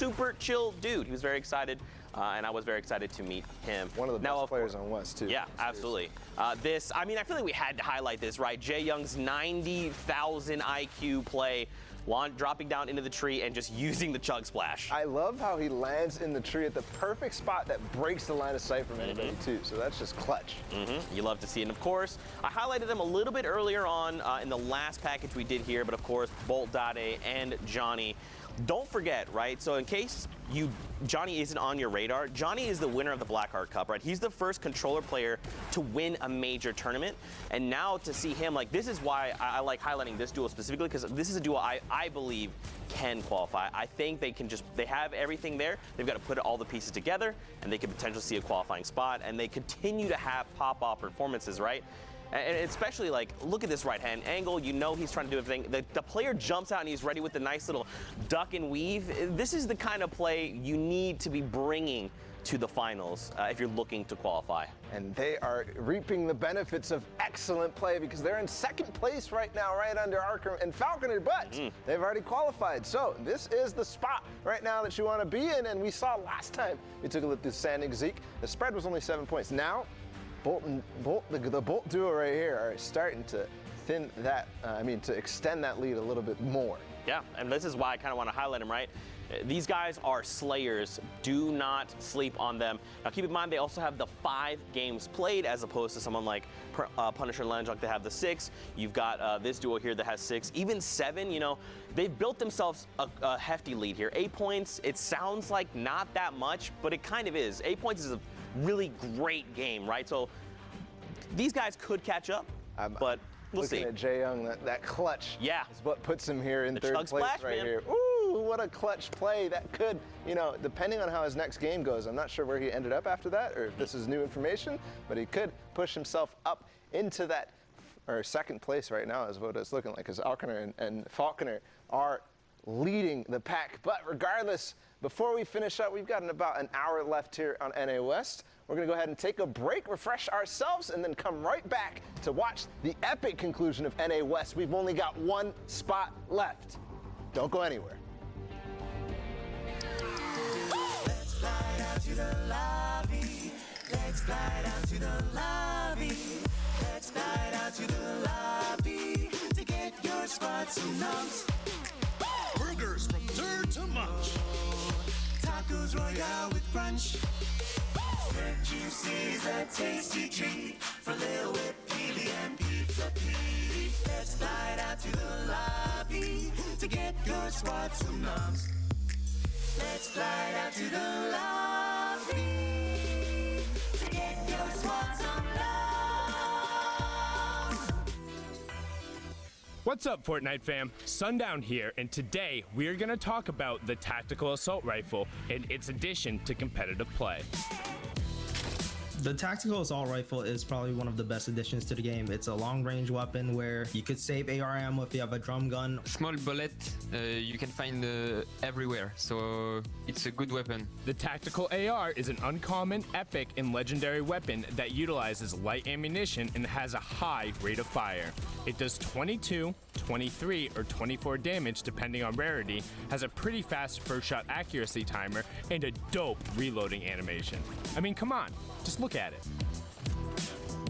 super chill dude. He was very excited, and I was very excited to meet him. One of the best players on West, too. Yeah, absolutely. I mean, I feel like we had to highlight this, right? Jae Young's 90,000 IQ play, dropping down into the tree and just using the chug splash. I love how he lands in the tree at the perfect spot that breaks the line of sight from anybody, too. So that's just clutch. You love to see it. And, of course, I highlighted them a little bit earlier on in the last package we did here, but, of course, Bolt Dade and Johnny. Don't forget, right? So in case Johnny isn't on your radar, Johnny is the winner of the Blackheart Cup, right? He's the first controller player to win a major tournament. And now to see him, like, this is why I like highlighting this duo specifically, because this is a duo I believe can qualify. I think they have everything there. They've got to put all the pieces together, and they could potentially see a qualifying spot, and they continue to have pop-off performances, right? And especially, like, look at this right-hand angle. You know he's trying to do everything. The player jumps out and he's ready with the nice little duck and weave. This is the kind of play you need to be bringing to the finals if you're looking to qualify. And they are reaping the benefits of excellent play because they're in second place right now, right under Arkham and Falconer, but they've already qualified. So this is the spot right now that you want to be in. And we saw last time we took a look at San Zeke, the spread was only 7 points. Now, the Bolt duo right here are starting to thin that, to extend that lead a little bit more. Yeah, and this is why I kind of want to highlight them, right? These guys are slayers. Do not sleep on them. Now, keep in mind, they also have the 5 games played as opposed to someone like Punisher and Landjunk that have the 6. You've got this duo here that has 6, even 7. You know, they've built themselves a hefty lead here. 8 points, it sounds like not that much, but it kind of is. 8 points is a really great game, right? So these guys could catch up, but we'll see. Looking at Jae Young, that clutch is what puts him here in third place right here. Ooh, what a clutch play. That could, depending on how his next game goes, I'm not sure where he ended up after that or if this is new information, but he could push himself up into that, or second place right now is what it's looking like, because Alconer and Falconer are leading the pack. But regardless, before we finish up, we've got about an hour left here on NA West. We're going to go ahead and take a break, refresh ourselves, and then come right back to watch the epic conclusion of NA West. We've only got 1 spot left. Don't go anywhere. Let's fly out to the lobby. Let's fly out to the lobby. Let's fly out to the lobby to get your spots and nums. Burgers from dirt to munch. Tacos Royale with brunch. Red juices, a tasty treat for Lil Whip, Peely, and Pizza Pete. Let's fly out to the lobby to get your spots and nums. Let's fly out to the lobby to get your spots and nums. What's up, Fortnite fam? Sundown here, and today we're going to talk about the Tactical Assault Rifle and its addition to competitive play. The Tactical Assault Rifle is probably one of the best additions to the game. It's a long-range weapon where you could save AR ammo if you have a drum gun. Small bullet, you can find everywhere, so it's a good weapon. The Tactical AR is an uncommon, epic, and legendary weapon that utilizes light ammunition and has a high rate of fire. It does 22, 23, or 24 damage depending on rarity, has a pretty fast first shot accuracy timer, and a dope reloading animation. I mean, come on, just look at it.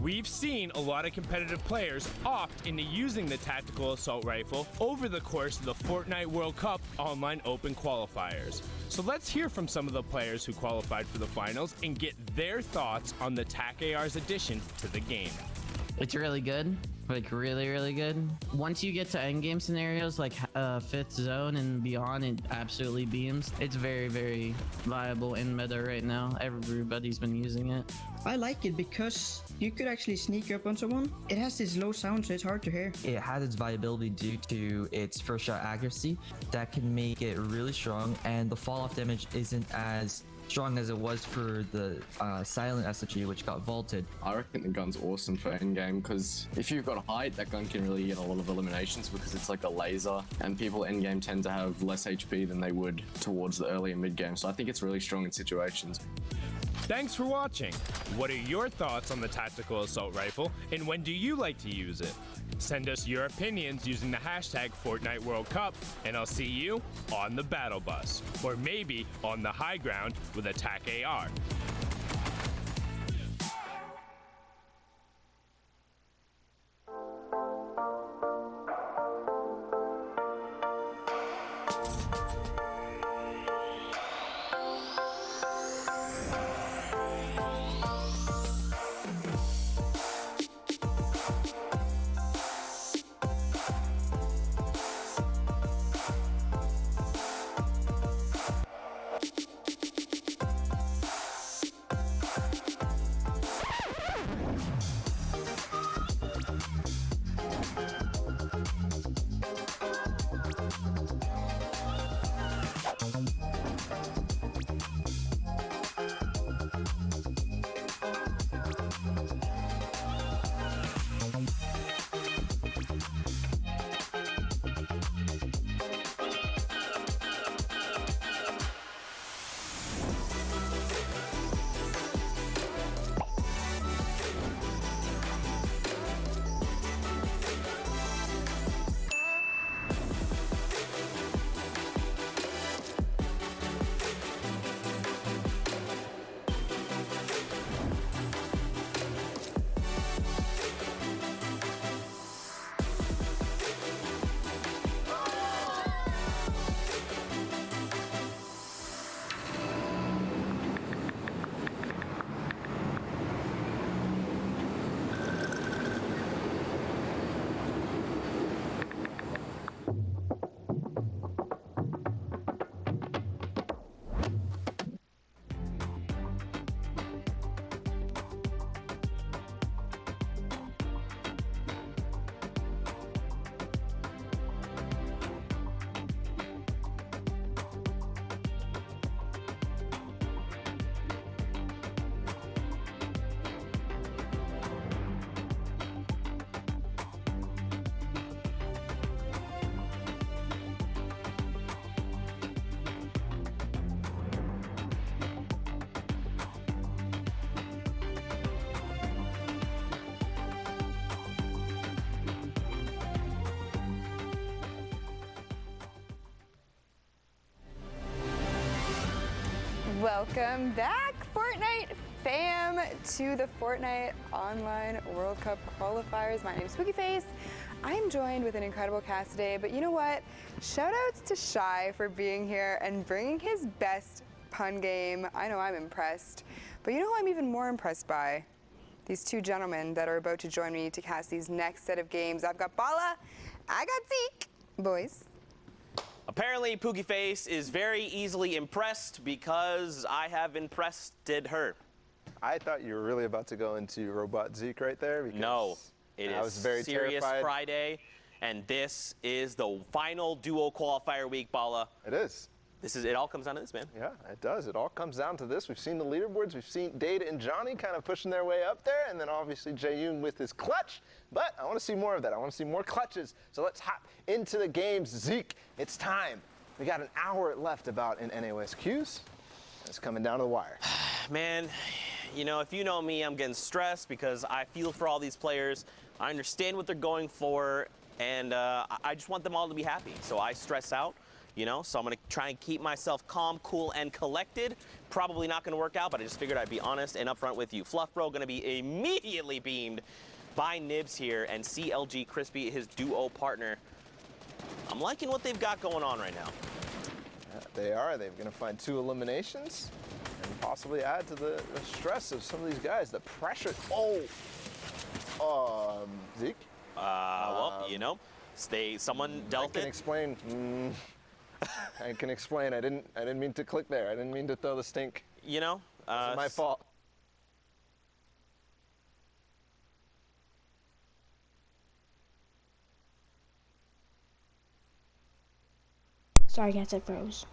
We've seen a lot of competitive players opt into using the Tactical Assault Rifle over the course of the Fortnite World Cup online open qualifiers. So let's hear from some of the players who qualified for the finals and get their thoughts on the TAC AR's addition to the game. It's really good. Like really good. Once you get to endgame scenarios like 5th zone and beyond, it absolutely beams. It's very viable in meta right now. Everybody's been using it. I like it because you could actually sneak up on someone. It has this low sound, so it's hard to hear. It has its viability due to its first shot accuracy that can make it really strong, and the fall off damage isn't as strong as it was for the silent SMG, which got vaulted. I reckon the gun's awesome for endgame because if you've got height, that gun can really get a lot of eliminations because it's like a laser, and people endgame tend to have less HP than they would towards the early and mid game. So I think it's really strong in situations. Thanks for watching. What are your thoughts on the tactical assault rifle, and when do you like to use it? Send us your opinions using the hashtag Fortnite World Cup, and I'll see you on the battle bus, or maybe on the high ground with Attack AR. Welcome back, Fortnite fam, to the Fortnite Online World Cup qualifiers. My name is Face. I am joined with an incredible cast today, but you know what? Shout outs to Shy for being here and bringing his best pun game. I know I'm impressed, but you know who I'm even more impressed by? These two gentlemen that are about to join me to cast these next set of games. I've got Bala, I got Zeke. Boys. Apparently, Pookie Face is very easily impressed because I have impressed her. I thought you were really about to go into Robot Zeke right there. Because no, it I was very serious terrified. Friday, and this is the final duo qualifier week, Bala. It is. It all comes down to this, man. Yeah, it does. It all comes down to this. We've seen the leaderboards. We've seen Data and Johnny kind of pushing their way up there, and then obviously Jaeyoon with his clutch. But I want to see more of that. I want to see more clutches. So let's hop into the games. Zeke, it's time. We got an hour left about in NAOS queues. It's coming down to the wire. Man, you know, if you know me, I'm getting stressed because I feel for all these players. I understand what they're going for, and I just want them all to be happy. So I stress out. You know, so I'm going to try and keep myself calm, cool, and collected. Probably not going to work out, but I just figured I'd be honest and upfront with you. Fluff Bro going to be immediately beamed by Nibs here, and CLG Crispy, his duo partner. I'm liking what they've got going on right now. They are. They're going to find 2 eliminations and possibly add to the stress of some of these guys. The pressure. Zeke? Well, you know, someone dealt it. I can explain. I can explain. I didn't mean to click there. I didn't mean to throw the stink. You know, it's my fault. Sorry, guys, it froze.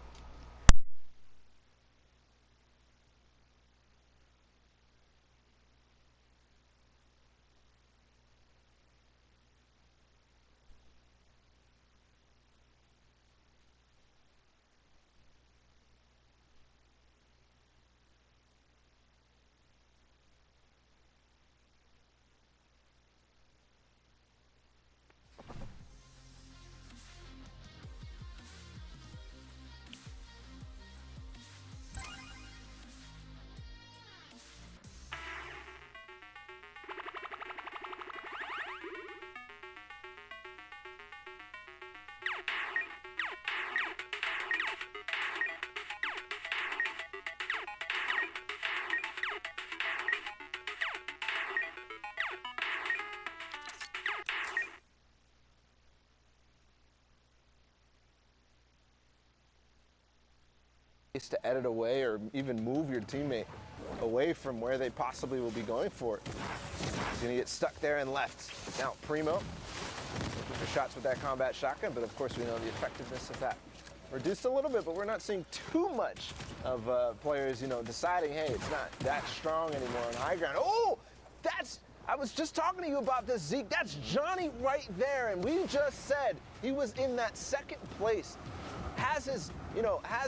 to edit away or even move your teammate away from where they possibly will be going for it. He's gonna get stuck there and left. Now Primo looking for shots with that combat shotgun, but of course we know the effectiveness of that reduced a little bit, but we're not seeing too much of players, you know, deciding, hey, it's not that strong anymore on high ground. Oh, I was just talking to you about this, Zeke. That's Johnny right there, and we just said he was in that second place. Has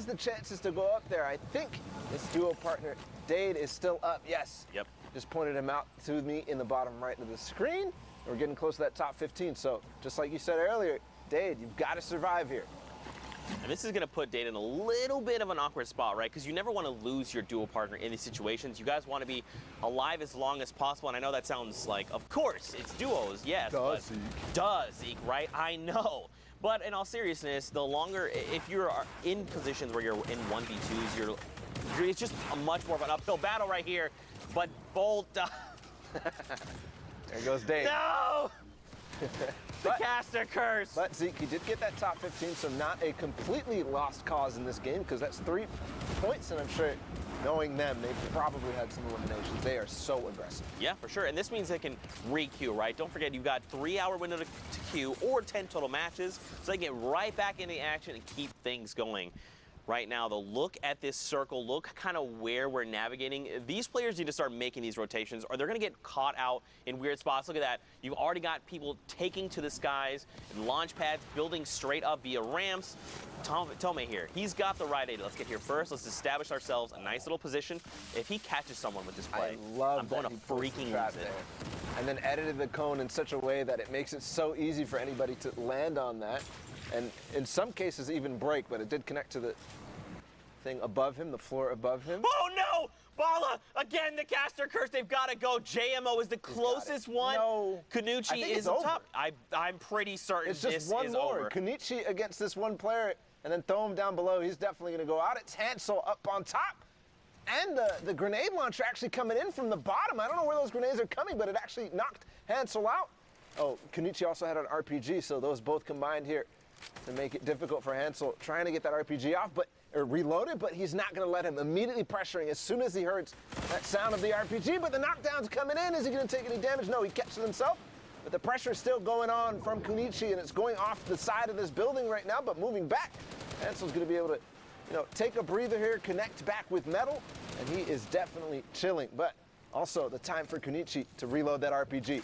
the chances to go up there. I think his duo partner, Dade, is still up. Yes. Yep. Just pointed him out to me in the bottom right of the screen. We're getting close to that top 15. So just like you said earlier, Dade, you've got to survive here. And this is going to put Dade in a little bit of an awkward spot, right? Because you never want to lose your duo partner in these situations. You guys want to be alive as long as possible. And I know that sounds like, of course, it's duos, yes. Does, Zeke. Does, Zeke, right? I know. But in all seriousness, the longer, if you're in positions where you're in 1v2s, it's just a much more of an uphill battle right here. But Bolt, there goes Dade. No! The caster curse. But Zeke, he did get that top 15, so not a completely lost cause in this game, because that's 3 points, and I'm sure, knowing them, they probably had some eliminations. They are so aggressive. Yeah, for sure. And this means they can re-queue, right? Don't forget, you've got 3-hour window to queue or 10 total matches, so they get right back into action and keep things going. Right now, though, look at this circle. Look kind of where we're navigating. These players need to start making these rotations, or they're going to get caught out in weird spots. Look at that. You've already got people taking to the skies and launch pads, building straight up via ramps. Tome here, he's got the right idea. Let's get here first. Let's establish ourselves a nice little position. If he catches someone with this play, I'm going to freaking lose it. And then edited the cone in such a way that it makes it so easy for anybody to land on that. And in some cases even break, but it did connect to the thing above him, the floor above him. Oh no! Bala, again, the caster curse, they've got to go. JMO is the closest one. No. Kanuchi is on top. I'm pretty certain it's just this one is more. over. Kanuchi against this one player, and then throw him down below. He's definitely going to go out. It's Hansel up on top. And the grenade launcher actually coming in from the bottom. I don't know where those grenades are coming, but it actually knocked Hansel out. Oh, Kanuchi also had an RPG, so those both combined here to make it difficult for Hansel, trying to get that RPG off, or reloaded, but he's not going to let him. Immediately pressuring as soon as he hears that sound of the RPG, but the knockdown's coming in. Is he going to take any damage? No, he catches himself, but the pressure is still going on from Kunichi, and it's going off the side of this building right now, but moving back. Hansel's going to be able to, take a breather here, connect back with metal, and he is definitely chilling, but also the time for Kunichi to reload that RPG.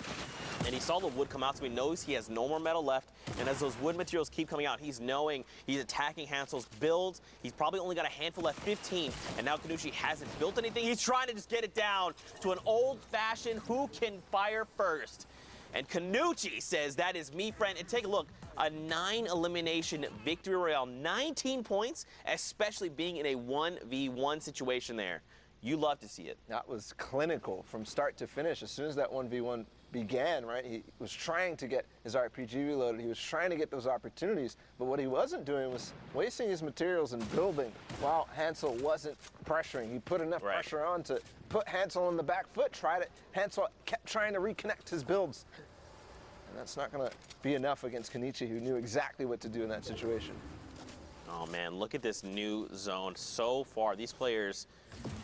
And he saw the wood come out, so he knows he has no more metal left. And as those wood materials keep coming out, he's knowing he's attacking Hansel's builds. He's probably only got a handful left, 15. And now Kanuchi hasn't built anything. He's trying to just get it down to an old-fashioned who can fire first. And Kanuchi says, that is me, friend. And take a look, a 9-elimination victory royale, 19 points, especially being in a 1v1 situation there. You love to see it. That was clinical from start to finish. As soon as that 1v1 began, right, he was trying to get his RPG reloaded. He was trying to get those opportunities, but what he wasn't doing was wasting his materials and building while Hansel wasn't pressuring. He put enough pressure on to put Hansel on the back foot. Hansel kept trying to reconnect his builds. And that's not going to be enough against Kenichi, who knew exactly what to do in that situation. Oh man, look at this new zone. So far, these players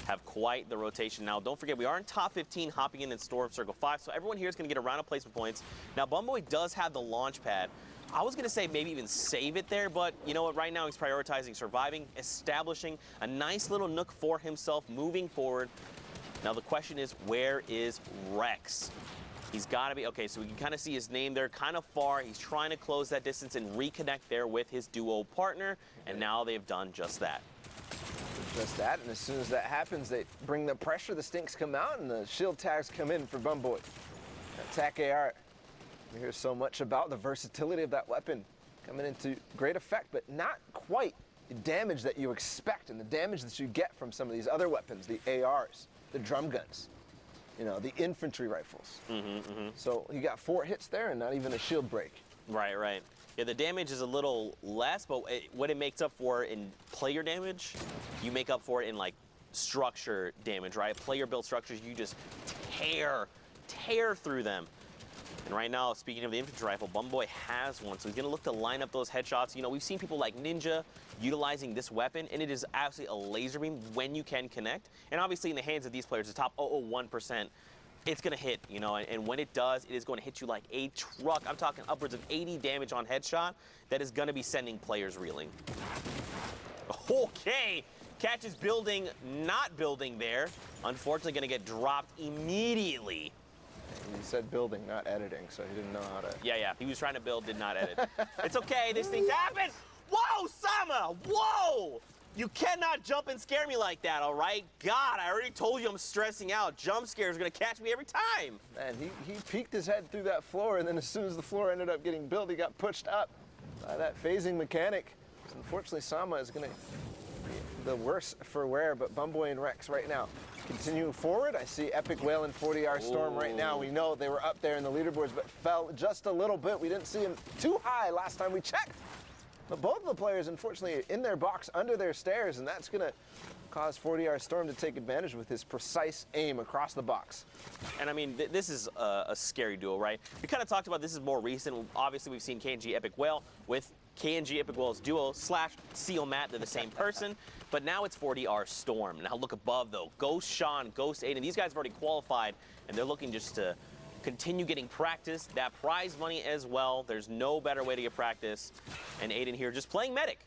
have quite the rotation. Now, don't forget, we are in top 15, hopping in Storm Circle 5, so everyone here is going to get a round of placement points. Now, Bumboy does have the launch pad. I was going to say maybe even save it there, but you know what? Right now, he's prioritizing surviving, establishing a nice little nook for himself, moving forward. Now, the question is, where is Rex? He's got to be, okay, so we can kind of see his name there, kind of far. He's trying to close that distance and reconnect there with his duo partner, and now they've done just that. Just that, and as soon as that happens, they bring the pressure, the stinks come out, and the shield tags come in for Bumboy. Attack AR, we hear so much about the versatility of that weapon coming into great effect, but not quite the damage that you expect and the damage that you get from some of these other weapons, the ARs, the drum guns, the infantry rifles. So he got 4 hits there and not even a shield break. Right, right. Yeah, the damage is a little less, but what it makes up for in player damage, you make up for it in like structure damage, right? Player built structures, you just tear through them. And right now, speaking of the infantry rifle, Bumboy has one, so he's going to look to line up those headshots. You know, we've seen people like Ninja utilizing this weapon, and it is absolutely a laser beam when you can connect. And obviously, in the hands of these players, the top 0.01%, it's going to hit, you know, and when it does, it is going to hit you like a truck. I'm talking upwards of 80 damage on headshot. That is going to be sending players reeling. Okay, catches building, not building there. Unfortunately, going to get dropped immediately. He said building, not editing, so he didn't know how to... Yeah, he was trying to build, did not edit. It's okay, this thing's happened! Whoa, Sama! Whoa! You cannot jump and scare me like that, all right? God, I already told you I'm stressing out. Jump scares are gonna catch me every time. Man, he peeked his head through that floor, and then as soon as the floor ended up getting built, he got pushed up by that phasing mechanic. So unfortunately, Sama is gonna be the worse for wear, but Bumboy and Rex right now. Continuing forward, I see Epic Whale and 40R Storm right now. We know they were up there in the leaderboards, but fell just a little bit. We didn't see him too high last time we checked. But both of the players, unfortunately, in their box under their stairs, and that's going to cause 40R Storm to take advantage with his precise aim across the box. And I mean, this is a scary duel, right? We kind of talked about this is more recent. Obviously, we've seen KNG Epic Whale with KNG Epic Whale's duo / Seal Matt. They're the same person. But now it's 40R Storm. Now look above, though. Ghost Sean, Ghost Aiden. These guys have already qualified, and they're looking just to continue getting practice. That prize money as well. There's no better way to get practice. And Aiden here just playing medic.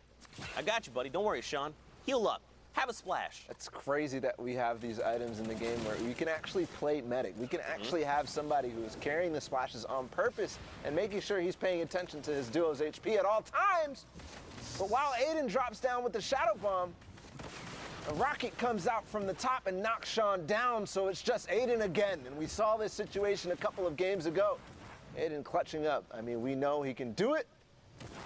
I got you, buddy. Don't worry, Sean. Heal up. Have a splash. It's crazy that we have these items in the game where we can actually play medic. We can actually have somebody who is carrying the splashes on purpose and making sure he's paying attention to his duo's HP at all times. But while Aiden drops down with the Shadow Bomb, a rocket comes out from the top and knocks Sean down, so it's just Aiden again. And we saw this situation a couple of games ago. Aiden clutching up. I mean, we know he can do it.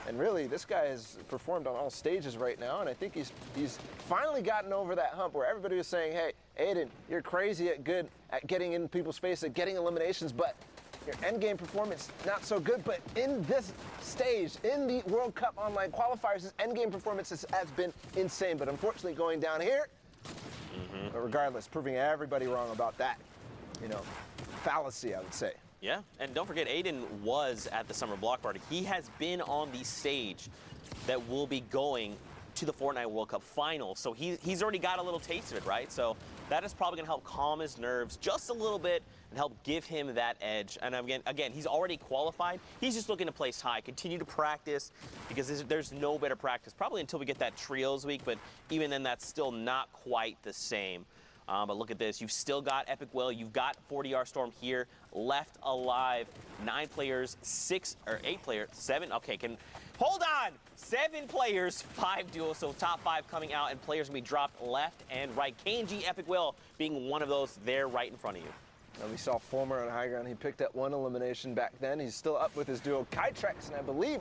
And really, this guy has performed on all stages right now, and I think he's finally gotten over that hump where everybody was saying, hey, Aiden, you're crazy at getting in people's face, at getting eliminations, but your endgame performance, not so good. But in this stage, in the World Cup Online qualifiers, his endgame performance has been insane. But unfortunately, going down here, but regardless, proving everybody wrong about that, you know, fallacy, I would say. Yeah, and don't forget, Aiden was at the Summer Block Party. He has been on the stage that will be going to the Fortnite World Cup final. So he's already got a little taste of it, right? So that is probably going to help calm his nerves just a little bit and help give him that edge. And again, he's already qualified. He's just looking to place high, continue to practice, because there's no better practice, probably until we get that trios week, but even then, that's still not quite the same. But look at this. You've still got Epic Whale. You've got 40R Storm here left alive. 9 players, 8 players, 7. Okay, hold on. 7 players, 5 duos. So top 5 coming out, and players going to be dropped left and right. KNG Epic Whale being one of those there right in front of you. We saw Fulmer on high ground. He picked up 1 elimination back then. He's still up with his duo Kytrex, and I believe,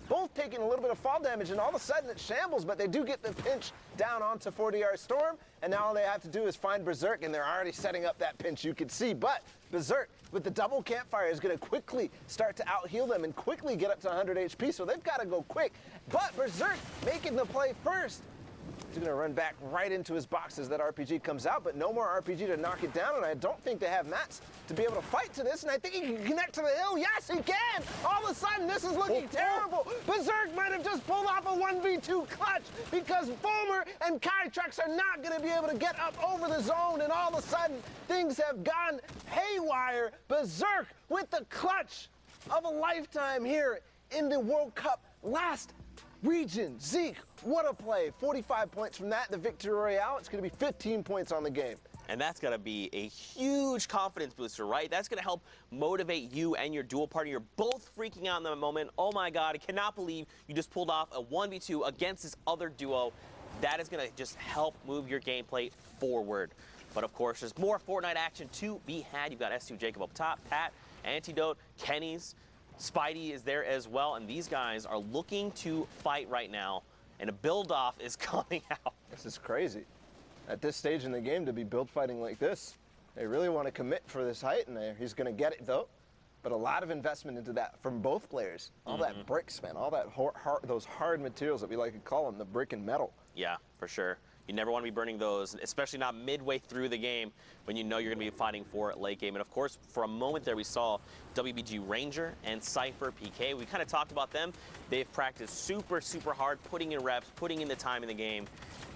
both taking a little bit of fall damage, and all of a sudden it shambles, but they do get the pinch down onto 40R Storm, and now all they have to do is find Berserk, and they're already setting up that pinch, you can see. But Berserk, with the double campfire, is going to quickly start to out-heal them and quickly get up to 100 HP, so they've got to go quick. But Berserk making the play first. He's going to run back right into his box as that RPG comes out, but no more RPG to knock it down, and I don't think they have mats to be able to fight to this, and I think he can connect to the hill. Yes, he can! All of a sudden, this is looking terrible. Berserk might have just pulled off a 1v2 clutch because Fulmer and Kytrex are not going to be able to get up over the zone, and all of a sudden, things have gone haywire. Berserk with the clutch of a lifetime here in the World Cup last region. Zeke, what a play. 45 points from that, the Victory Royale. It's going to be 15 points on the game. And that's going to be a huge confidence booster, right? That's going to help motivate you and your dual partner. You're both freaking out in the moment. Oh my God, I cannot believe you just pulled off a 1v2 against this other duo. That is going to just help move your gameplay forward. But of course, there's more Fortnite action to be had. You've got S2 Jacob up top, Pat, Antidote, Kenny's, Spidey is there as well, and these guys are looking to fight right now, and a build-off is coming out. This is crazy. At this stage in the game, to be build fighting like this, they really want to commit for this height, and he's going to get it, though. But a lot of investment into that from both players. All that bricks, man, all that those hard materials that we like to call them, the brick and metal. Yeah, for sure. You never want to be burning those, especially not midway through the game when you know you're going to be fighting for late game. And of course, for a moment there, we saw WBG Ranger and Cypher PK. We kind of talked about them. They've practiced super, super hard, putting in reps, putting in the time in the game.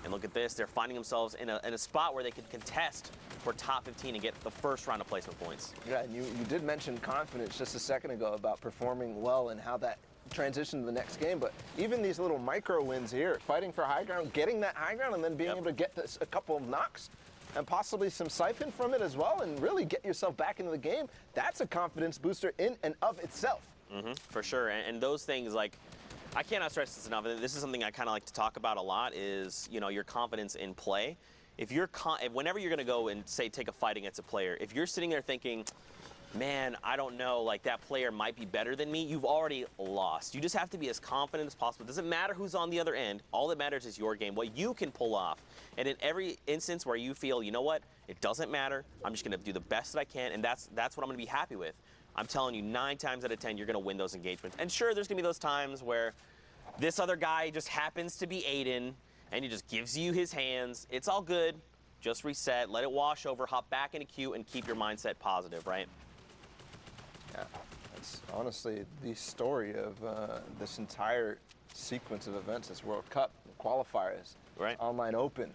And look at this, they're finding themselves in a spot where they can contest for top 15 and get the first round of placement points. Yeah, and you did mention confidence just a second ago about performing well and how that transition to the next game, but even these little micro wins here, fighting for high ground, getting that high ground, and then being able to get a couple of knocks and possibly some siphon from it as well, and really get yourself back into the game, that's a confidence booster in and of itself. For sure, and those things, like, I cannot stress this enough. This is something I kind of like to talk about a lot is, you know, your confidence in play. Whenever you're going to go and, say, take a fight against a player, if you're sitting there thinking, man, I don't know, like that player might be better than me, you've already lost. You just have to be as confident as possible. It doesn't matter who's on the other end. All that matters is your game, what you can pull off. And in every instance where you feel, you know what, it doesn't matter, I'm just going to do the best that I can, and that's what I'm going to be happy with. I'm telling you, 9 times out of 10, you're going to win those engagements. And sure, there's going to be those times where this other guy just happens to be Aiden, and he just gives you his hands. It's all good. Just reset, let it wash over, hop back into queue, and keep your mindset positive, right? Yeah, that's honestly the story of this entire sequence of events, this World Cup, the qualifiers, right? Online Open.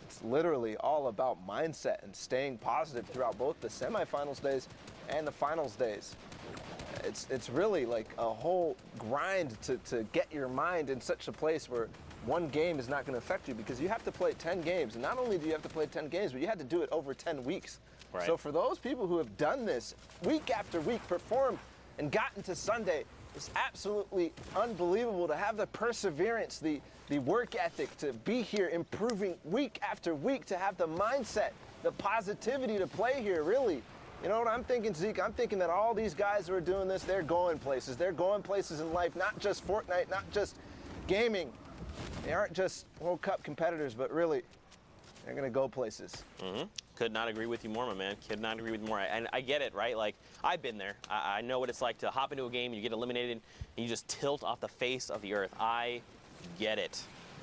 It's literally all about mindset and staying positive throughout both the semifinals days and the finals days. It's really like a whole grind to get your mind in such a place where one game is not going to affect you, because you have to play 10 games. And not only do you have to play 10 games, but you had to do it over 10 weeks. Right. So for those people who have done this week after week, performed and gotten to Sunday, it's absolutely unbelievable to have the perseverance, the work ethic, to be here improving week after week, to have the mindset, the positivity to play here, really. You know what I'm thinking, Zeke? I'm thinking that all these guys who are doing this, they're going places. They're going places in life, not just Fortnite, not just gaming. They aren't just World Cup competitors, but really, they're going to go places. Could not agree with you more, my man. Could not agree with you more. And I get it, right? Like, I've been there. I know what it's like to hop into a game, you get eliminated, and you just tilt off the face of the earth. I get it.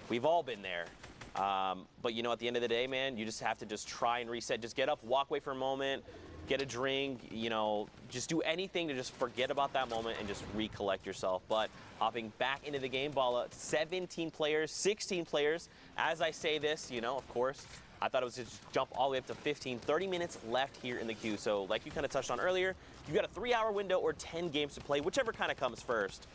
We've all been there. But, you know, at the end of the day, man, you just have to just try and reset. Just get up, walk away for a moment, get a drink, you know, just do anything to just forget about that moment and just recollect yourself. But hopping back into the game, Bala, 17 players, 16 players. As I say this, you know, of course, I thought it was just jump all the way up to 15, 30 minutes left here in the queue. So like you kind of touched on earlier, you got a 3-hour window or 10 games to play, whichever kind of comes first.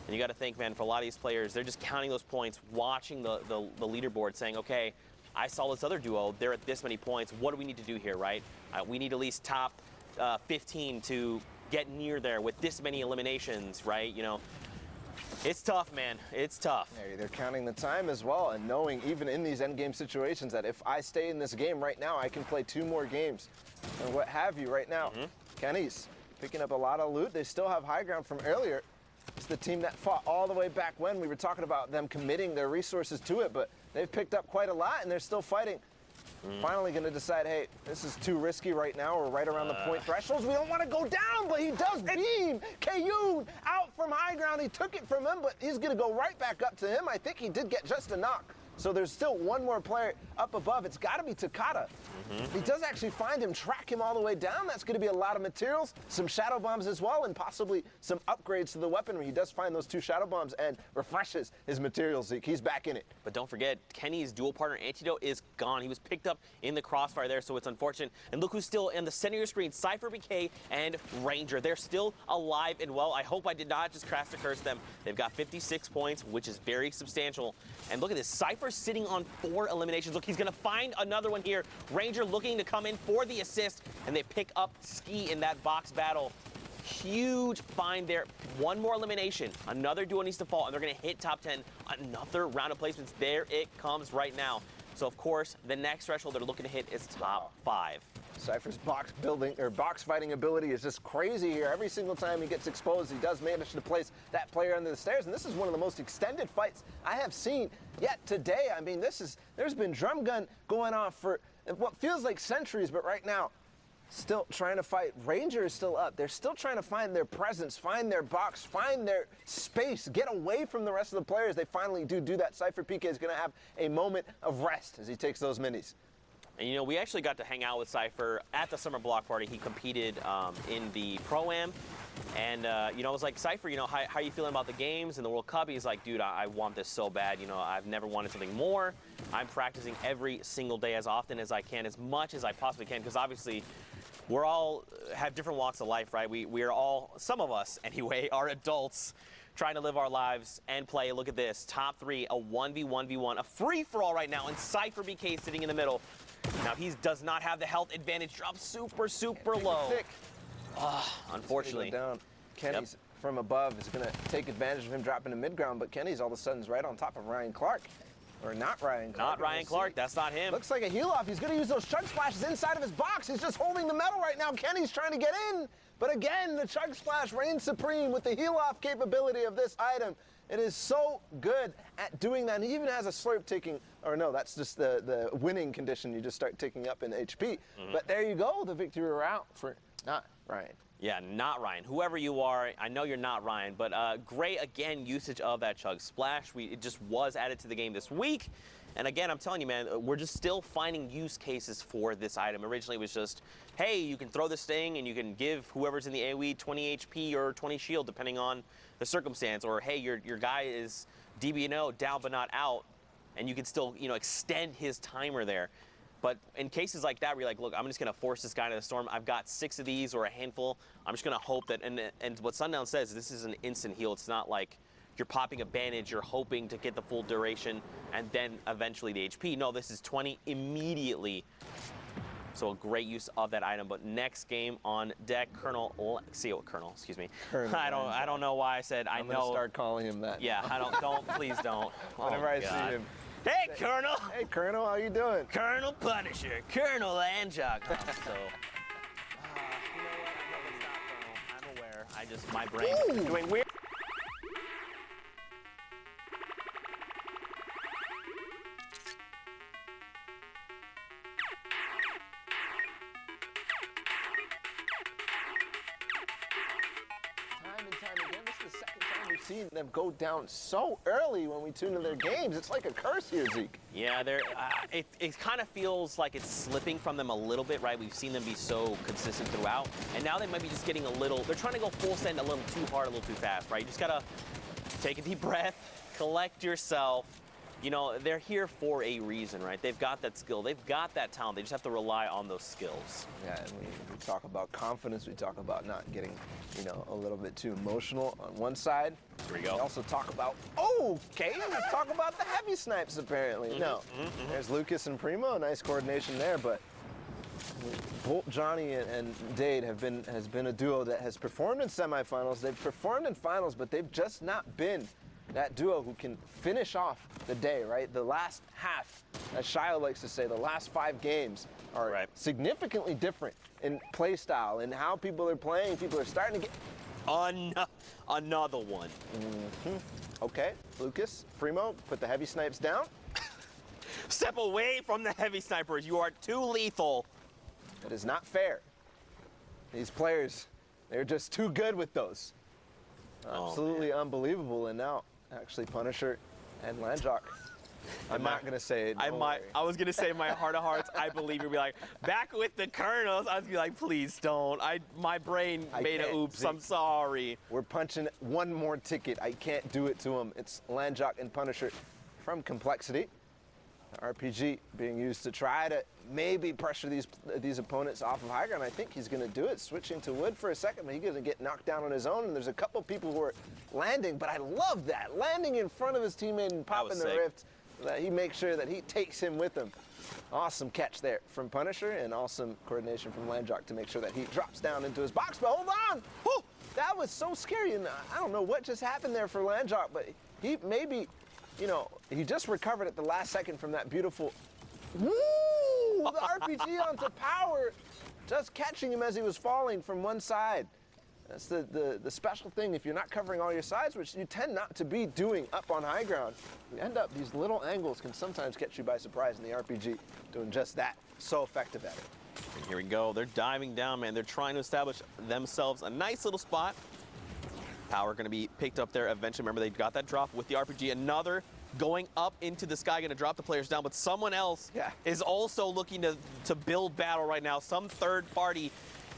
And you got to think, man, for a lot of these players, they're just counting those points, watching the leaderboard, saying, okay, I saw this other duo, they're at this many points. What do we need to do here, right? We need at least top 15 to get near there with this many eliminations, right? You know, it's tough, man. It's tough. Yeah, they're counting the time as well, and knowing even in these endgame situations that if I stay in this game right now, I can play 2 more games and what have you right now. Kenny's picking up a lot of loot. They still have high ground from earlier. It's the team that fought all the way back when. We were talking about them committing their resources to it, but they've picked up quite a lot, and they're still fighting. Finally going to decide, hey, this is too risky right now. We're right around the point thresholds. We don't want to go down, but he does beam. KU out from high ground. He took it from him, but he's going to go right back up to him. I think he did get just a knock. So there's still one more player up above. It's got to be Takata. He does actually find him, track him all the way down. That's going to be a lot of materials, some shadow bombs as well, and possibly some upgrades to the weaponry. He does find those 2 shadow bombs and refreshes his materials, Zeke. He's back in it. But don't forget, Kenny's dual partner Antidote is gone. He was picked up in the crossfire there, so it's unfortunate. And look who's still in the center of your screen, Cypher BK and Ranger. They're still alive and well. I hope I did not just crash to curse them. They've got 56 points, which is very substantial. And look at this, Cypher sitting on 4 eliminations. Look, he's going to find another one here. Ranger looking to come in for the assist, and they pick up Ski in that box battle. Huge find there. 1 more elimination. Another duo needs to fall, and they're going to hit top 10. Another round of placements. There it comes right now. So, of course, the next threshold they're looking to hit is top 5. Cypher's box fighting ability is just crazy here. Every single time he gets exposed, he does manage to place that player under the stairs. And this is one of the most extended fights I have seen yet today. I mean, there's been drum gun going on for what feels like centuries, but right now, still trying to fight. Ranger is still up. They're still trying to find their presence, find their box, find their space, get away from the rest of the players. They finally do that. Cypher PK is going to have a moment of rest as he takes those minis. And you know, we actually got to hang out with Cypher at the summer block party. He competed in the Pro-Am. And, you know, I was like, Cypher, you know, how are you feeling about the games and the World Cup? He's like, dude, I want this so bad. You know, I've never wanted something more. I'm practicing every single day as often as I can, as much as I possibly can, because obviously we're all have different walks of life, right? We are all, some of us anyway, are adults trying to live our lives and play. Look at this, top 3, a 1v1v1, a free-for-all right now, and Cypher BK sitting in the middle. Now he does not have the health advantage, drops super low. Unfortunately. Down. Kenny's from above is going to take advantage of him dropping to mid-ground, but Kenny's all of a sudden is right on top of Ryan Clark. Or not Ryan Clark. Not Ryan Clark, that's not him. Looks like a heal off. He's going to use those chug splashes inside of his box. He's just holding the metal right now. Kenny's trying to get in. But again, the chug splash reigns supreme with the heal off capability of this item. It is so good at doing that. And he even has a slurp ticking, or no, that's just the winning condition. You just start ticking up in HP. But there you go, the victory route for not Ryan. Yeah, not Ryan. Whoever you are, I know you're not Ryan, but great, again, usage of that chug splash. It just was added to the game this week. And again, I'm telling you, man, we're just still finding use cases for this item. Originally, it was just, hey, you can throw this thing and you can give whoever's in the AoE 20 HP or 20 shield, depending on the circumstance. Or, hey, your guy is DBNO, down but not out, and you can still, you know, extend his timer there. But in cases like that, where you're like, look, I'm just going to force this guy into the storm. I've got 6 of these or a handful. I'm just going to hope that, and what Sundown says, this is an instant heal. It's not like you're popping a bandage, you're hoping to get the full duration, and then eventually the HP. No, this is 20 immediately. So a great use of that item. But next game on deck, Colonel, excuse me. Colonel I don't know why I said I know. I'm going to start calling him that. Yeah, please don't. Whenever I see him. Hey, Colonel! Hey, Colonel, how you doing? Colonel Punisher, Colonel Anjok. So, you know what? I know it's not Colonel. I'm aware. My brain is doing weird. Seen them go down so early when we tune in their games. It's like a curse here, Zeke. Yeah, it kind of feels like it's slipping from them a little bit, right? We've seen them be so consistent throughout, and now they might be just getting they're trying to go full send a little too hard, a little too fast, right? You just gotta take a deep breath, collect yourself. You know, they're here for a reason, right? They've got that skill. They've got that talent. They just have to rely on those skills. Yeah, and we talk about confidence. We talk about not getting, you know, a little bit too emotional on one side. Here we go. We also talk about, let's talk about the heavy snipes, apparently. There's Lucas and Primo. Nice coordination there, but Bolt, Johnny, and Dade has been a duo that has performed in semifinals. They've performed in finals, but they've just not been that duo who can finish off the day, right? The last half, as Shio likes to say, the last 5 games are significantly different in play style and how people are playing. People are starting to get... Another one. Okay, Lucas, Primo, put the heavy snipes down. Step away from the heavy snipers. You are too lethal. It is not fair. These players, they're just too good with those. Absolutely unbelievable. And now, actually, Punisher and Landjock. I'm not going to say it. I was going to say my heart of hearts, I believe you'll be like, back with the Colonels. I was going to be like, please don't. My brain made an oops. I'm sorry. We're punching one more ticket. I can't do it to him. It's Landjock and Punisher from Complexity. The RPG being used to try to maybe pressure these opponents off of high ground. I think he's going to do it, switching to wood for a second, but he's going to get knocked down on his own. And there's a couple people who are landing, but I love that. Landing in front of his teammate and popping the rift. He makes sure that he takes him with him. Awesome catch there from Punisher, and awesome coordination from Landjock to make sure that he drops down into his box. But hold on! Whew, that was so scary, and I don't know what just happened there for Landjock, but he maybe, you know, he just recovered at the last second from that beautiful... Woo! The RPG onto power, just catching him as he was falling from one side. That's the special thing. If you're not covering all your sides, which you tend not to be doing up on high ground, you end up, these little angles can sometimes catch you by surprise in the RPG, doing just that. So effective at it. And here we go. They're diving down, man. They're trying to establish themselves a nice little spot. Power going to be picked up there eventually. Remember, they got that drop with the RPG. Another going up into the sky, going to drop the players down. But someone else is also looking to build battle right now. Some third party.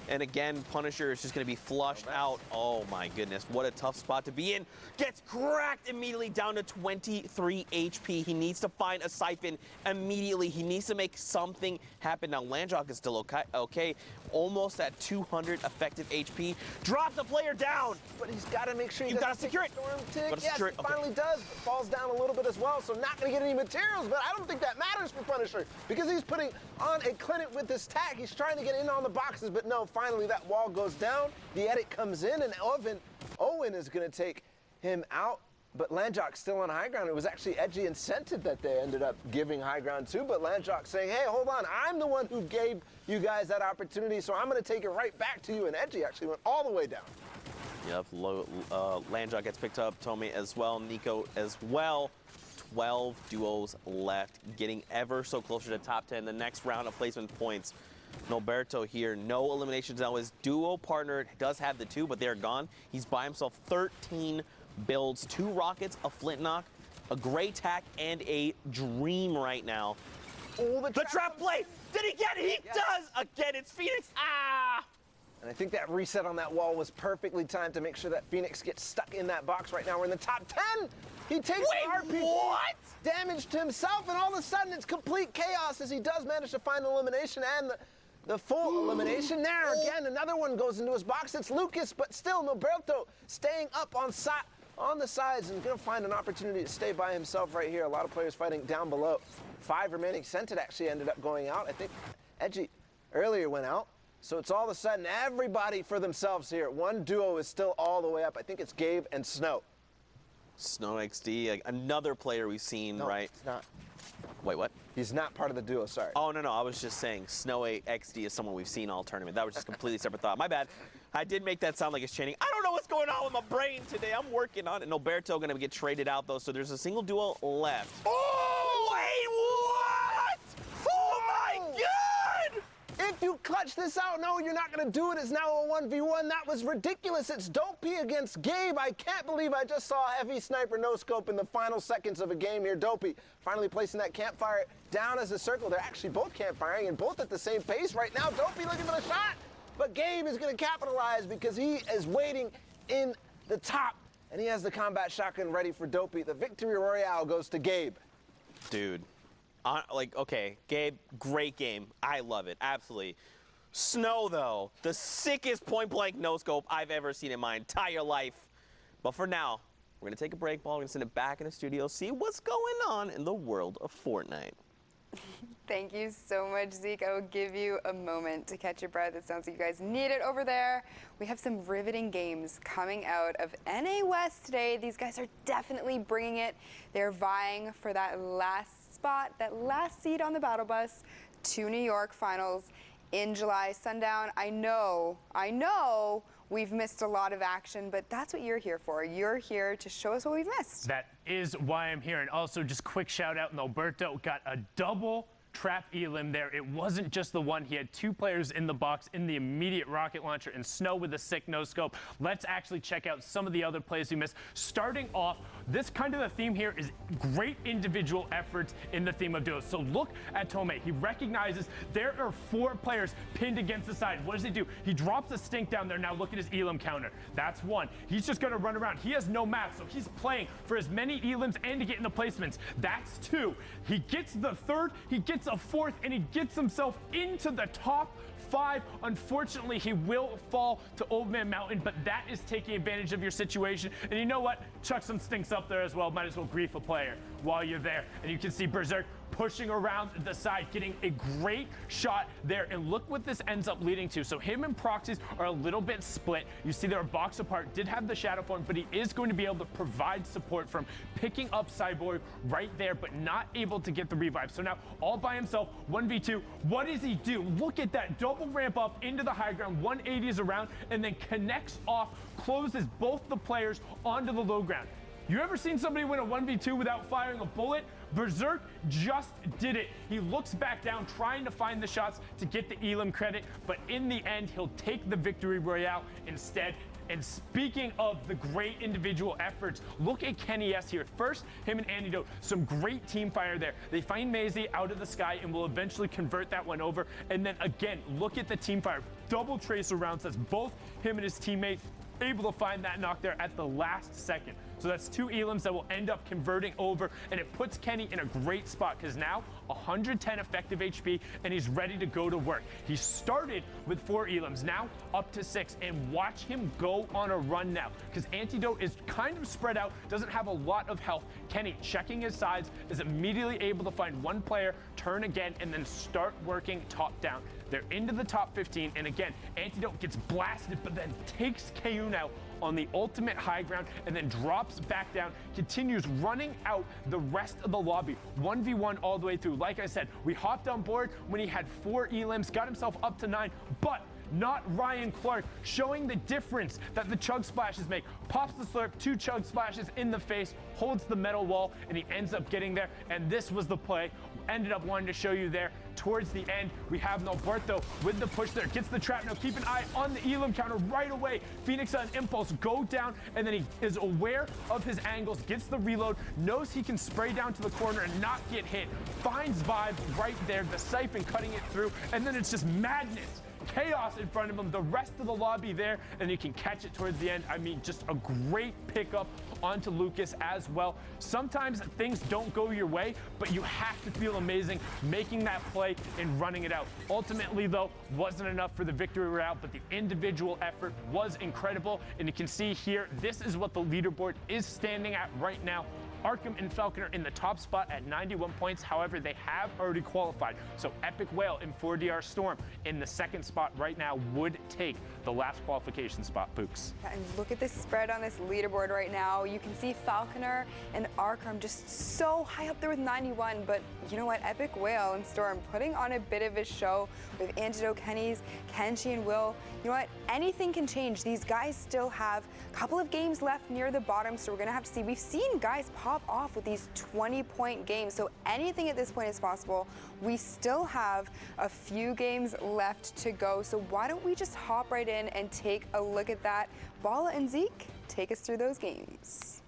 And again, Punisher is just going to be flushed out. Oh my goodness, what a tough spot to be in. Gets cracked immediately down to 23 HP. He needs to find a siphon immediately. He needs to make something happen. Now, Landjock is still okay. Almost at 200 effective HP. Drops the player down. But he's got to make sure you got to secure it. Storm tick. Yes, he finally does. Falls down a little bit as well, so not going to get any materials, but I don't think that matters for Punisher because he's putting on a clinic with this tag. He's trying to get in on the boxes, but no, finally that wall goes down. The edit comes in, and Owen is going to take him out. But Landjock's still on high ground. It was actually Edgy incented that they ended up giving high ground to, but Landjock saying, hey, hold on, I'm the one who gave you guys that opportunity, so I'm going to take it right back to you. And Edgy actually went all the way down. Yep, Landjock gets picked up, Tomei as well, Nico as well. 12 duos left, getting ever so closer to top 10. The next round of placement points. Norberto here, no eliminations now. His duo partner does have the 2, but they're gone. He's by himself, 13 builds, 2 rockets, a flint knock, a gray tack, and a dream right now. Oh, the trap play! Did he get it? He does! Again, it's Phoenix. Ah! And I think that reset on that wall was perfectly timed to make sure that Phoenix gets stuck in that box right now. We're in the top 10. He takes the RPG damage to himself, and all of a sudden it's complete chaos as he does manage to find elimination and the full elimination. There again, another one goes into his box. It's Lucas, but still Norberto staying up on the sides and gonna find an opportunity to stay by himself right here. A lot of players fighting down below. 5 remaining. Scented actually ended up going out. I think Edgy earlier went out. So it's all of a sudden everybody for themselves here. One duo is still all the way up. I think it's Gabe and Snow. Snow XD, another player we've seen, right? It's not. Wait, what? He's not part of the duo, sorry. Oh, no, I was just saying Snow XD is someone we've seen all tournament. That was just a completely separate thought. My bad. I did make that sound like it's chaining. I don't know what's going on with my brain today. I'm working on it. Norberto going to get traded out, though, so there's a single duo left. Oh, wait, what? Oh, my God! If you clutch this out, no, you're not going to do it. It's now a 1v1. That was ridiculous. It's Dopey against Gabe. I can't believe I just saw a heavy sniper no-scope in the final seconds of a game here. Dopey finally placing that campfire down as a circle. They're actually both campfiring and both at the same pace right now. Dopey looking for the shot, but Gabe is going to capitalize because he is waiting in the top, and he has the combat shotgun ready for Dopey. The victory royale goes to Gabe. Dude. Okay, Gabe, great game. I love it, absolutely. Snow, though, the sickest point-blank no-scope I've ever seen in my entire life. But for now, we're going to take a break ball. We're going to send it back in the studio, see what's going on in the world of Fortnite. Thank you so much, Zeke. I will give you a moment to catch your breath. It sounds like you guys need it over there. We have some riveting games coming out of NA West today. These guys are definitely bringing it. They're vying for that last spot, that last seat on the battle bus to New York finals in July. Sundown, I know we've missed a lot of action, but that's what you're here for. You're here to show us what we've missed. That is why I'm here. And also, just quick shout out, Norberto got a double trap elim there. It wasn't just the one. He had 2 players in the box in the immediate rocket launcher, and Snow with a sick no scope. Let's actually check out some of the other plays we missed. Starting off, this kind of the theme here is great individual efforts in the theme of duos. So look at Tomei. He recognizes there are 4 players pinned against the side. What does he do? He drops a stink down there. Now look at his elim counter. That's 1. He's just going to run around. He has no map, so he's playing for as many elims and to get in the placements. That's 2. He gets the 3rd, he gets a 4th, and he gets himself into the top 5. Unfortunately, he will fall to Old Man Mountain, but that is taking advantage of your situation. And you know what? Chuck some stinks up there as well. Might as well grief a player while you're there. And you can see Berserk pushing around the side, getting a great shot there. And look what this ends up leading to. So him and Proxies are a little bit split. You see they're a box apart, did have the shadow form, but he is going to be able to provide support from picking up Cyborg right there, but not able to get the revive. So now all by himself, 1v2. What does he do? Look at that double ramp up into the high ground, 180s around, and then connects off, closes both the players onto the low ground. You ever seen somebody win a 1v2 without firing a bullet? Berserk just did it. He looks back down, trying to find the shots to get the Elam credit, but in the end, he'll take the victory royale instead. And speaking of the great individual efforts, look at Kenny S here. First, him and Antidote, some great team fire there. They find Maisie out of the sky and will eventually convert that one over. And then again, look at the team fire. Double tracer rounds, that's both him and his teammates able to find that knock there at the last second. So that's 2 Elams that will end up converting over, and it puts Kenny in a great spot because now 110 effective HP and he's ready to go to work. He started with 4 Elams, now up to 6, and watch him go on a run now because Antidote is kind of spread out, doesn't have a lot of health. Kenny, checking his sides, is immediately able to find one player, turn again, and then start working top down. They're into the top 15, and again, Antidote gets blasted, but then takes Kayun out on the ultimate high ground and then drops back down, continues running out the rest of the lobby. 1v1 all the way through. Like I said, we hopped on board when he had 4 Elams, got himself up to 9, but not Ryan Clark, showing the difference that the chug splashes make. Pops the slurp, 2 chug splashes in the face, holds the metal wall, and he ends up getting there. And this was the play. Ended up wanting to show you there. Towards the end, we have Norberto with the push there. Gets the trap. Now keep an eye on the Elam counter right away. Phoenix and Impulse go down, and then he is aware of his angles, gets the reload, knows he can spray down to the corner and not get hit. Finds Vibe right there, the siphon cutting it through, and then it's just madness. Chaos in front of him, the rest of the lobby there, and you can catch it towards the end. I mean, just a great pickup onto Lucas as well. Sometimes things don't go your way, but you have to feel amazing making that play and running it out. Ultimately, though, wasn't enough for the victory route, but the individual effort was incredible. And you can see here, this is what the leaderboard is standing at right now. Arkham and Falconer in the top spot at 91 points. However, they have already qualified. So Epic Whale and 4DR Storm in the second spot right now would take the last qualification spot, Pooks. And look at this spread on this leaderboard right now. You can see Falconer and Arkham just so high up there with 91. But you know what? Epic Whale and Storm putting on a bit of a show with Antidote, Kenny's, Kenshi, and Will. You know what? Anything can change. These guys still have a couple of games left near the bottom, so we're going to have to see. We've seen guys pop off with these 20-point games, so anything at this point is possible. We still have a few games left to go, so why don't we just hop right in and take a look at that. Bala and Zeke, take us through those games.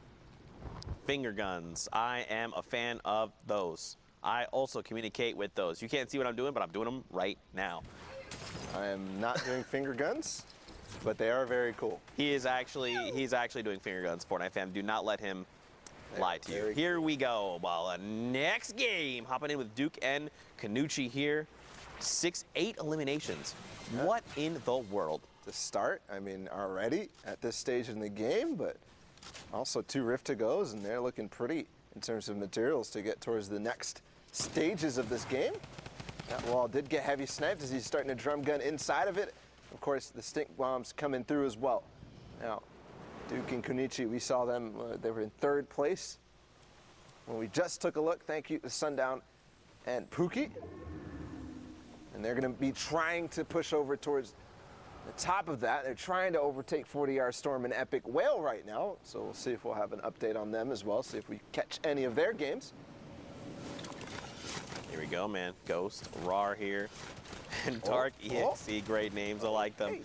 Finger guns. I am a fan of those. I also communicate with those. You can't see what I'm doing, but I'm doing them right now. I am not doing finger guns, but they are very cool. He's actually doing finger guns, Fortnite fam. Do not let him lie to you. Here we go. Well, next game, hopping in with Duke and Kanuchi here. 6-8 eliminations. Yeah. What in the world? To start, I mean, already at this stage in the game, but also 2 Rift to goes, and they're looking pretty in terms of materials to get towards the next stages of this game. That wall did get heavy sniped as he's starting to drum gun inside of it. Of course, the stink bombs coming through as well. Now, Duke and Kunichi, we saw them, they were in 3rd place. When we just took a look, thank you to Sundown and Pookie. And they're gonna be trying to push over towards the top of that. They're trying to overtake 40R Storm and Epic Whale right now. So we'll see if we'll have an update on them as well, see if we catch any of their games. Here we go, man. Ghost, Rar here, and Dark EXE, great names, I like them.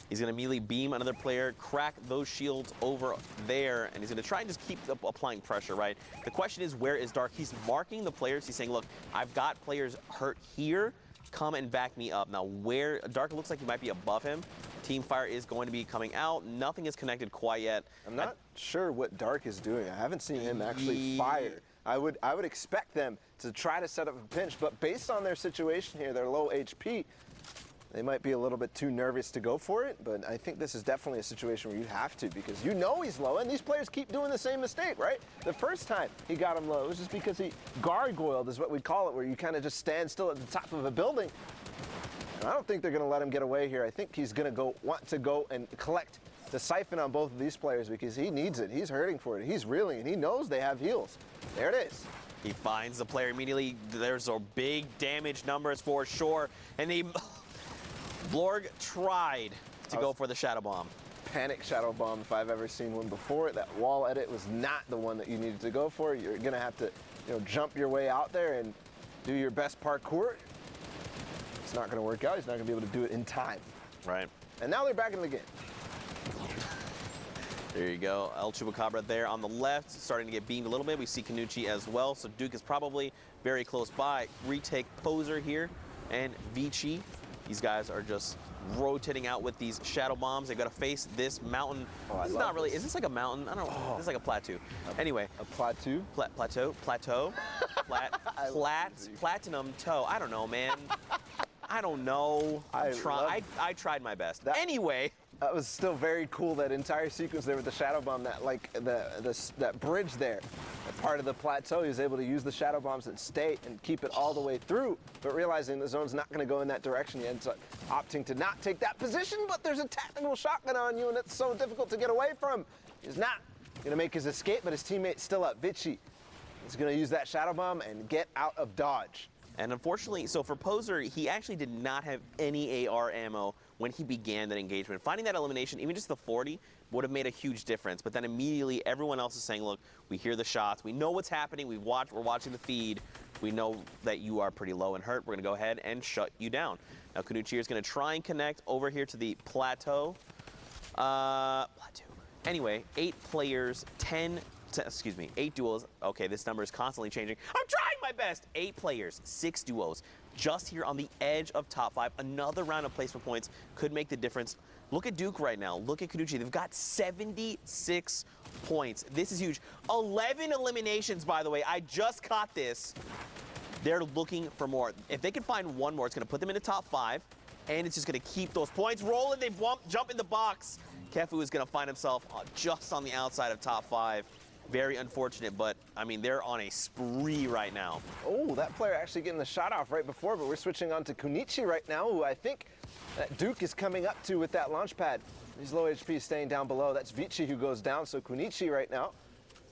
He's gonna immediately beam another player, crack those shields over there, and he's gonna try and just keep applying pressure, right? The question is, where is Dark? He's marking the players. He's saying, look, I've got players hurt here. Come and back me up. Now, where Dark looks like he might be above him. Team Fire is going to be coming out. Nothing is connected quite yet. I'm not sure what Dark is doing. I haven't seen him actually fire. I would expect them to try to set up a pinch, but based on their situation here, their low HP, they might be a little bit too nervous to go for it, but I think this is definitely a situation where you have to, because you know he's low, and these players keep doing the same mistake, right? The first time he got him low, it was just because he gargoyled, is what we call it, where you kind of just stand still at the top of a building. And I don't think they're going to let him get away here. I think he's going to want to go and collect the siphon on both of these players because he needs it. He's hurting for it. He's reeling, and he knows they have heals. There it is. He finds the player immediately. There's a big damage numbers for sure, and he... Blorg tried to go for the Shadow Bomb. panic shadow bomb if I've ever seen one before. That wall edit was not the one that you needed to go for. You're gonna have to, jump your way out there and do your best parkour. It's not gonna work out. He's not gonna be able to do it in time. Right. And now they're back in the game. There you go. El Chupacabra there on the left, starting to get beamed a little bit. We see Kanuchi as well, so Duke is probably very close by. Retake Poser here and Vici. These guys are just rotating out with these shadow bombs. They've got to face this mountain. Oh, this is not really, is this like a mountain? I don't know. This is like a plateau. Anyway. A plateau? Plateau. Platinum toe. I don't know, man. I don't know. I tried my best. Anyway. That was still very cool, that entire sequence there with the shadow bomb, that like that bridge there, that part of the plateau. He was able to use the shadow bombs and stay and keep it all the way through, but realizing the zone's not going to go in that direction, he ends up opting to not take that position, but there's a tactical shotgun on you, and it's so difficult to get away from. He's not going to make his escape, but his teammate's still up. Vici is going to use that shadow bomb and get out of dodge. And unfortunately, so for Poser, he actually did not have any AR ammo when he began that engagement. Finding that elimination, even just the 40, would have made a huge difference. But then immediately everyone else is saying, look, we hear the shots, we know what's happening, we're watching the feed, we know that you are pretty low and hurt, we're gonna go ahead and shut you down. Now Kanuchi is gonna try and connect over here to the plateau. Anyway, 8 players, 8 duos. Okay, this number is constantly changing. I'm trying my best. 8 players, 6 duos. Just here on the edge of top 5. Another round of placement points could make the difference. Look at Duke right now. Look at Kanuchi. They've got 76 points. This is huge. 11 eliminations, by the way. I just caught this. They're looking for more. If they can find one more, it's going to put them in the top 5, and it's just going to keep those points rolling. They jump in the box. Kefu is going to find himself just on the outside of top 5. Very unfortunate, but I mean, they're on a spree right now. Oh, that player actually getting the shot off right before, but we're switching on to Kunichi right now, who I think that Duke is coming up to with that launch pad. He's low HP, staying down below. That's Vici who goes down, so Kunichi right now,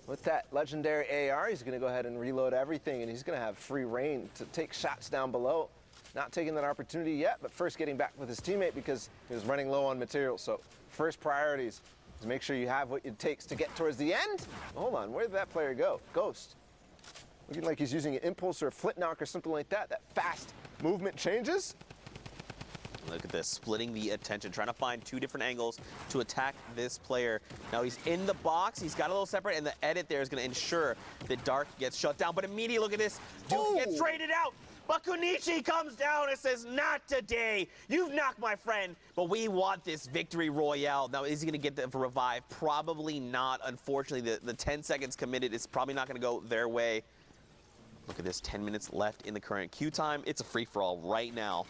with that legendary AR, he's gonna go ahead and reload everything, and he's gonna have free reign to take shots down below. Not taking that opportunity yet, but first getting back with his teammate because he was running low on material. So first priorities is make sure you have what it takes to get towards the end. Hold on, where did that player go? Ghost. Looking like he's using an impulse or a flint knock or something like that. That fast movement changes. Look at this, splitting the attention, trying to find 2 different angles to attack this player. Now he's in the box, he's got a little separate, and the edit there is gonna ensure that Dark gets shut down. But immediately, look at this, Duke gets traded out. But Kunichi comes down and says, not today. You've knocked my friend, but we want this victory royale. Now, is he going to get the revive? Probably not. Unfortunately, the 10 seconds committed is probably not going to go their way. Look at this, 10 minutes left in the current queue time. It's a free-for-all right now.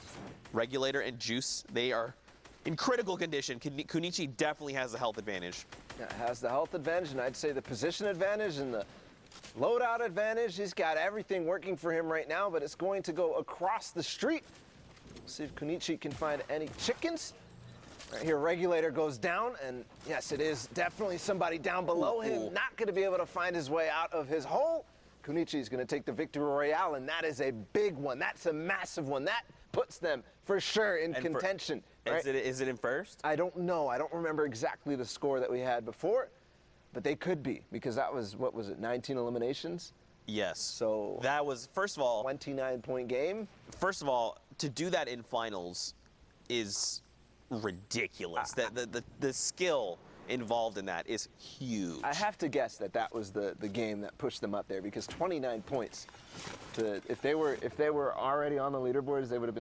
Regulator and Juice, they are in critical condition. Kunichi definitely has the health advantage. Yeah, has the health advantage, and I'd say the position advantage and the loadout advantage. He's got everything working for him right now, but it's going to go across the street. We'll see if Kunichi can find any chickens. Right here, Regulator goes down, and yes, it is definitely somebody down below him. Not going to be able to find his way out of his hole. Kunichi is going to take the victory royale, and that is a big one. That's a massive one. That puts them for sure in contention. Right? Is it in first? I don't know. I don't remember exactly the score that we had before. But they could be, because that was, what was it, 19 eliminations? Yes. So that was, first of all, 29-point game. First of all, to do that in finals is ridiculous. The skill involved in that is huge. I have to guess that that was the game that pushed them up there, because 29 points. If they were already on the leaderboards, they would have been